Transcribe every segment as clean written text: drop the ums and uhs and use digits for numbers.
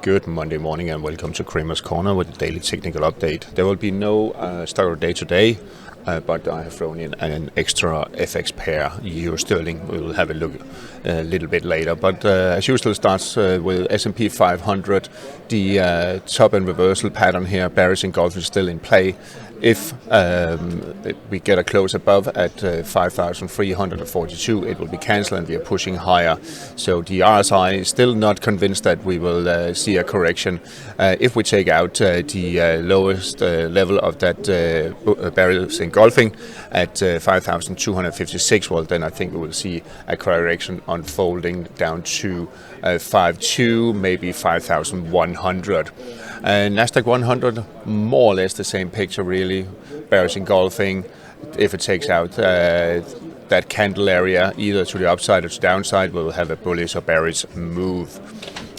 Good Monday morning and welcome to Kramer's Corner with the daily technical update. There will be no stock of the day today, but I have thrown in an extra FX pair, Euro Sterling. We will have a look a little bit later. But as usual, it starts with S&P 500. The top and reversal pattern here, bearish engulfing, is still in play. If we get a close above at 5,342, it will be cancelled and we are pushing higher. So the RSI is still not convinced that we will see a correction. If we take out the lowest level of that bearish engulfing at 5,256, well, then I think we will see a correction unfolding down to 5.2, maybe 5,100. Nasdaq 100, more or less the same picture really, bearish engulfing. If it takes out that candle area, either to the upside or to the downside, we'll have a bullish or bearish move.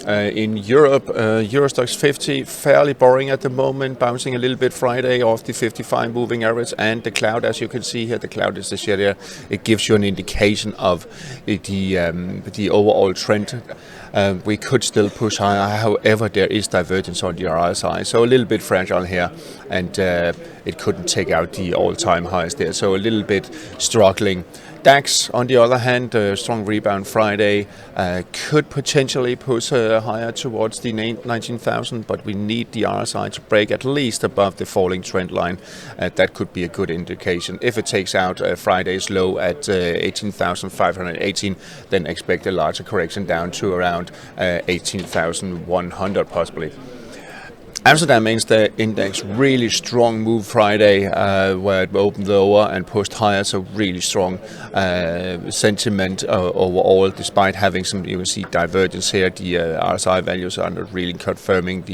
In Europe, Eurostoxx 50, fairly boring at the moment, bouncing a little bit Friday off the 55 moving average, and the cloud, as you can see here, the cloud is the shadow. It gives you an indication of the overall trend. We could still push higher, however, there is divergence on the RSI, so a little bit fragile here, and it couldn't take out the all-time highs there, so a little bit struggling. DAX, on the other hand, strong rebound Friday, could potentially push higher towards the 19,000, but we need the RSI to break at least above the falling trend line. That could be a good indication. If it takes out Friday's low at 18,518, then expect a larger correction down to around 18,100 possibly. Amsterdam index, really strong move Friday, where it opened lower and pushed higher, so really strong sentiment overall, despite having some, you will see, divergence here. The RSI values are not really confirming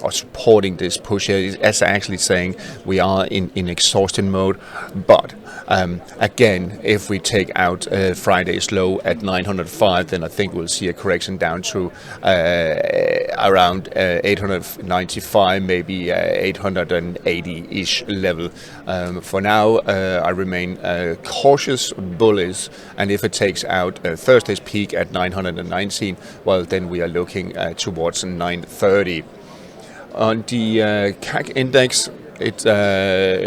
or supporting this push here. It's actually saying we are in exhaustion mode, but again, if we take out Friday's low at 905, then I think we'll see a correction down to around 895, maybe 880-ish level. For now, I remain cautious bullish, and if it takes out Thursday's peak at 919, well, then we are looking towards 930. On the CAC index, it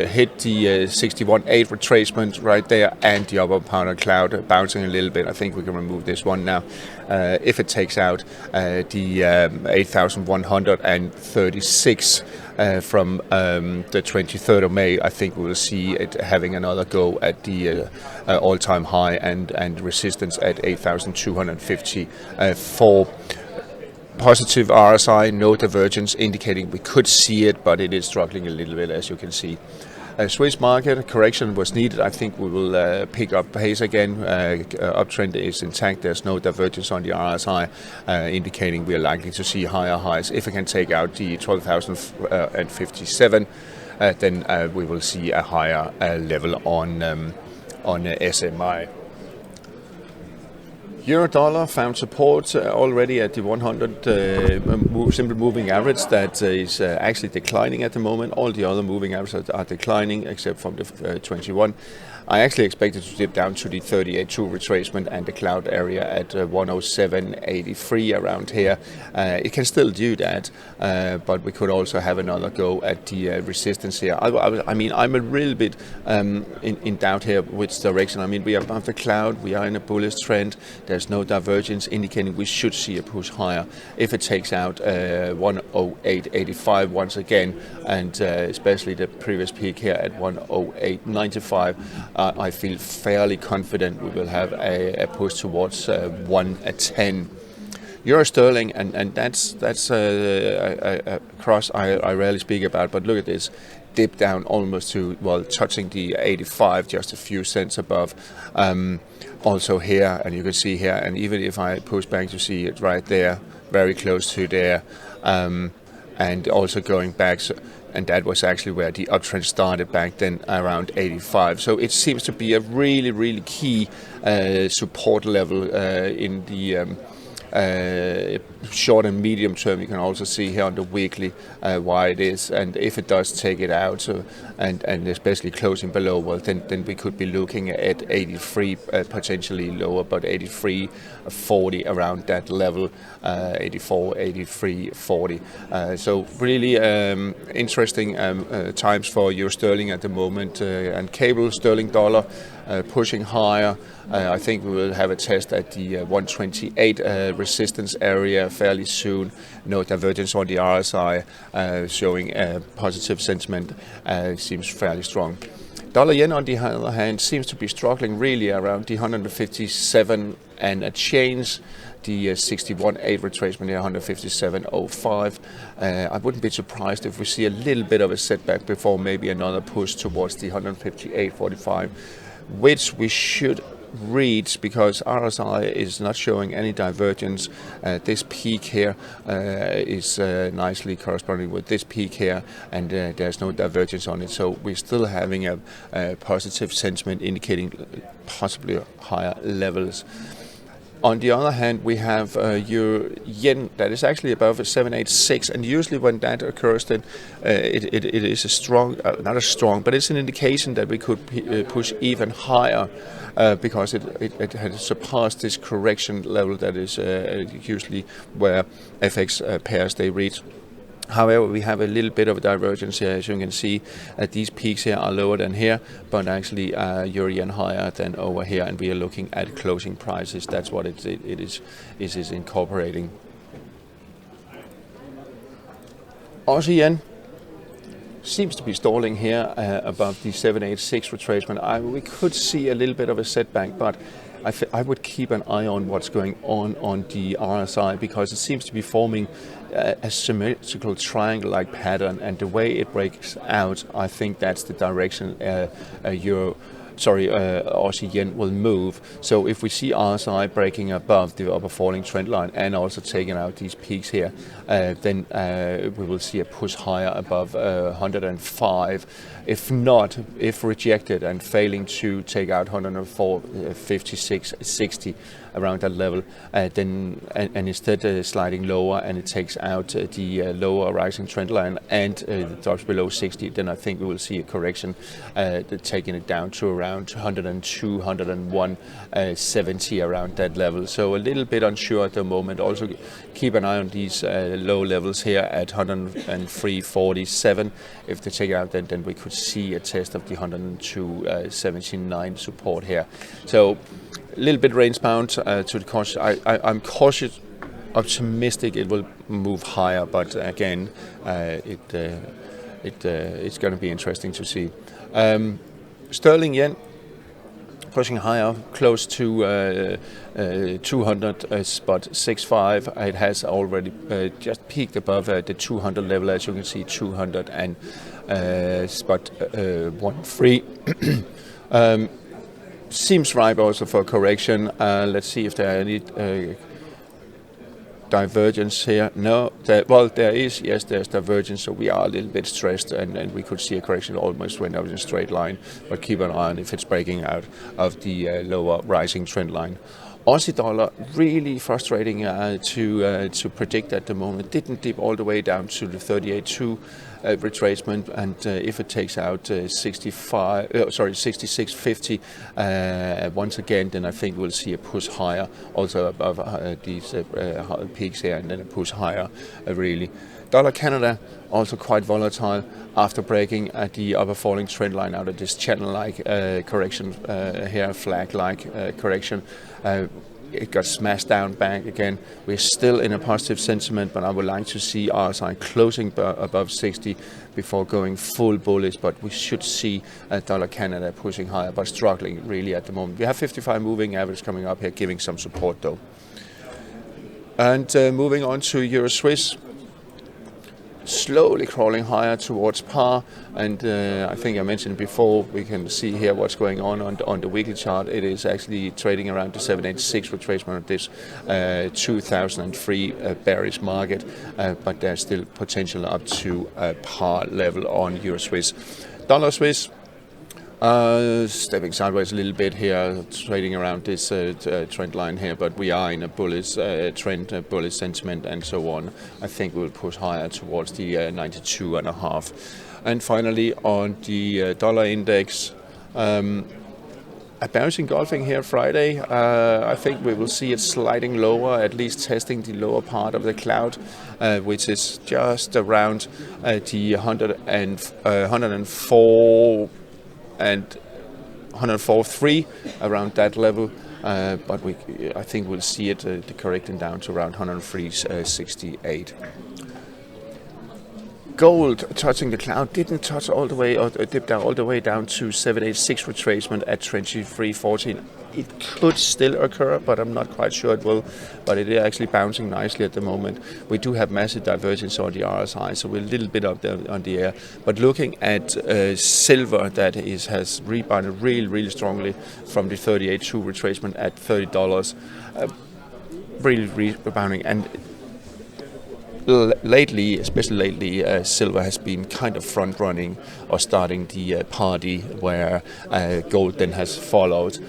hit the 61.8 retracement right there, and the upper part of cloud bouncing a little bit. I think we can remove this one now. If it takes out the 8,136 from the 23rd of May, I think we will see it having another go at the all-time high and resistance at 8,254. Positive RSI, no divergence, indicating we could see it, but it is struggling a little bit, as you can see. Swiss market, correction was needed. I think we will pick up pace again. Uptrend is intact. There's no divergence on the RSI, indicating we are likely to see higher highs. If we can take out the 12,057, then we will see a higher level on SMI. Euro dollar found support already at the 100 simple moving average that is actually declining at the moment. All the other moving averages are declining except from the 21. I actually expected to dip down to the 38.2 retracement and the cloud area at 107.83 around here. It can still do that, but we could also have another go at the resistance here. I mean, I'm a little bit in doubt here which direction. I mean, we are above the cloud, we are in a bullish trend, there's no divergence, indicating we should see a push higher. If it takes out 108.85 once again, and especially the previous peak here at 108.95, I feel fairly confident we will have a push towards 110. Euro sterling, and that's a cross I rarely speak about, but look at this. Dip down almost to, well, touching the 85, just a few cents above. Also here, and you can see here, and even if I push back to see it right there, very close to there, and also going back. And that was actually where the uptrend started back then, around 85. So it seems to be a really, really key support level in the short and medium term, you can also see here on the weekly why it is, and if it does take it out, and especially closing below, well, then we could be looking at 83, potentially lower, but 83.40 around that level, 84, 83.40. So really interesting times for Euro Sterling at the moment, and cable sterling dollar pushing higher. I think we will have a test at the 128 resistance area fairly soon. No divergence on the RSI, showing positive sentiment, seems fairly strong. Dollar yen, on the other hand, seems to be struggling really around the 157 and a change. The 61.8 retracement here, 157.05. I wouldn't be surprised if we see a little bit of a setback before maybe another push towards the 158.45, which we should read, because RSI is not showing any divergence. This peak here is nicely corresponding with this peak here, and there's no divergence on it, so we're still having a positive sentiment indicating possibly higher levels. On the other hand, we have Euro yen that is actually above 786, and usually when that occurs, then it is a strong, not a strong, but it's an indication that we could push even higher, because it had surpassed this correction level that is usually where FX pairs they reach. However, we have a little bit of a divergence here, as you can see. These peaks here are lower than here, but actually Euro yen higher than over here, and we are looking at closing prices. That's what it is incorporating. Aussie yen seems to be stalling here above the 786 retracement. We could see a little bit of a setback, but I would keep an eye on what's going on the RSI, because it seems to be forming a symmetrical triangle-like pattern, and the way it breaks out, I think that's the direction Aussie yen will move. So if we see RSI breaking above the upper falling trend line and also taking out these peaks here, then we will see a push higher above 105. If not, if rejected and failing to take out 104, 56, 60 around that level, then and instead sliding lower, and it takes out the lower rising trend line and drops below 60, then I think we will see a correction taking it down to around 102, 101, 70 around that level. So a little bit unsure at the moment. Also keep an eye on these low levels here at 103.47. If they take out, then we could see a test of the 102.79 support here. So a little bit range bound to the cautious. I'm cautious, optimistic it will move higher, but again, it's going to be interesting to see. Sterling yen pushing higher, close to 200.65. It has already just peaked above the 200 level, as you can see, 200 and spot 13. Seems ripe also for correction. Let's see if there are any divergence here. No, there is. Yes, there's divergence, so we are a little bit stressed, and we could see a correction almost went out in a straight line, but keep an eye on if it's breaking out of the lower rising trend line. Aussie dollar, really frustrating to predict at the moment. Didn't dip all the way down to the 38.2 retracement, and if it takes out 66.50 once again, then I think we'll see a push higher, also above these peaks here, and then a push higher really. Dollar Canada also quite volatile after breaking at the upper falling trend line out of this channel-like correction here, flag-like correction. It got smashed down back again. We're still in a positive sentiment, but I would like to see RSI closing above 60 before going full bullish, but we should see Dollar Canada pushing higher, but struggling really at the moment. We have 55 moving average coming up here, giving some support though. And moving on to Euro Swiss, slowly crawling higher towards par, and I think I mentioned before, we can see here what's going on the weekly chart. It is actually trading around the 786 retracement of this 2003 bearish market, but there's still potential up to par level on Euro Swiss. Dollar Swiss Stepping sideways a little bit here, trading around this trend line here, but we are in a bullish trend, bullish sentiment and so on. I think we'll push higher towards the 92.5. And finally on the dollar index, a bearish engulfing here Friday. I think we will see it sliding lower, at least testing the lower part of the cloud, which is just around the 104 and 104.3, around that level. But I think we'll see it correcting down to around 103.68. Gold touching the cloud, didn't touch all the way, or dipped down all the way down to 786 retracement at 23.14. It could still occur, but I'm not quite sure it will. But it is actually bouncing nicely at the moment. We do have massive divergence on the RSI, so we're a little bit up there on the air. But looking at silver, that has rebounded really strongly from the 38.2 retracement at $30. Really rebounding. And lately, especially lately, silver has been kind of front-running or starting the party where gold then has followed.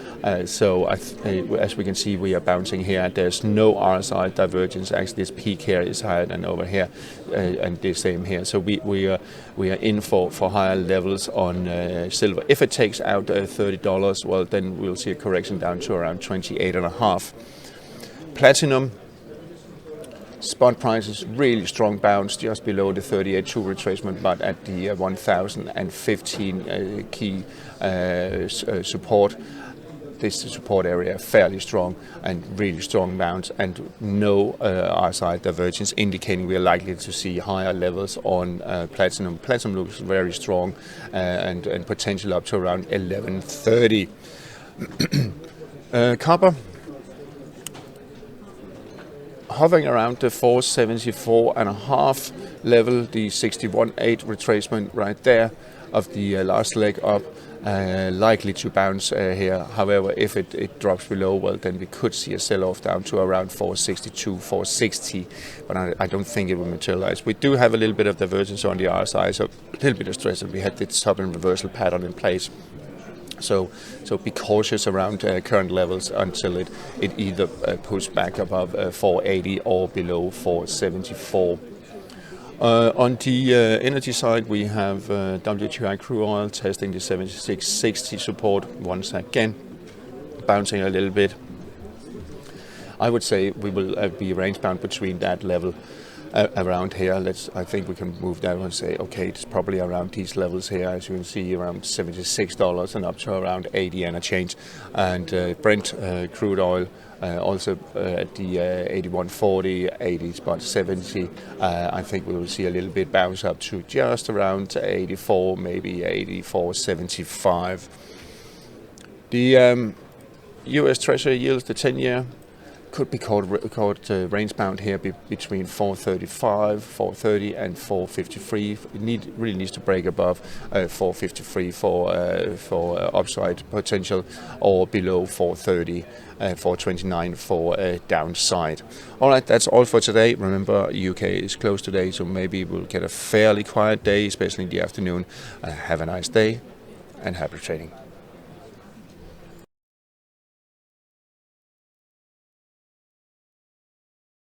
So as we can see, we are bouncing here. There's no RSI divergence. Actually, this peak here is higher than over here, and the same here. So we are in for higher levels on silver. If it takes out $30, well, then we'll see a correction down to around 28.5. Platinum. Spot prices, really strong bounce just below the 38.2 retracement, but at the 1,015 key support. This support area fairly strong and really strong bounce, and no RSI divergence, indicating we are likely to see higher levels on platinum. Platinum looks very strong and potential up to around 1130. Copper. Hovering around the 474.5 level, the 61.8 retracement right there of the last leg up, likely to bounce here. However, if it drops below, well, then we could see a sell-off down to around 462, 460, but I don't think it will materialize. We do have a little bit of divergence on the RSI, so a little bit of stress that we had this top and reversal pattern in place. So be cautious around current levels until it either pushes back above 480 or below 474. On the energy side, we have WTI crude oil testing the 76.60 support once again, bouncing a little bit. I would say we will be range bound between that level around here. I think we can move down and say, okay, it's probably around these levels here, as you can see, around $76 and up to around 80 and a change. And Brent crude oil also at the 81.40, 80 spot 70. I think we will see a little bit bounce up to just around 84, maybe 84.75. The US Treasury yields, the 10-year, could be called range bound here between 435, 430 and 453. It really needs to break above 453 for upside potential, or below 430, 429 for downside. All right, that's all for today. Remember, UK is closed today, so maybe we'll get a fairly quiet day, especially in the afternoon. Have a nice day and happy trading.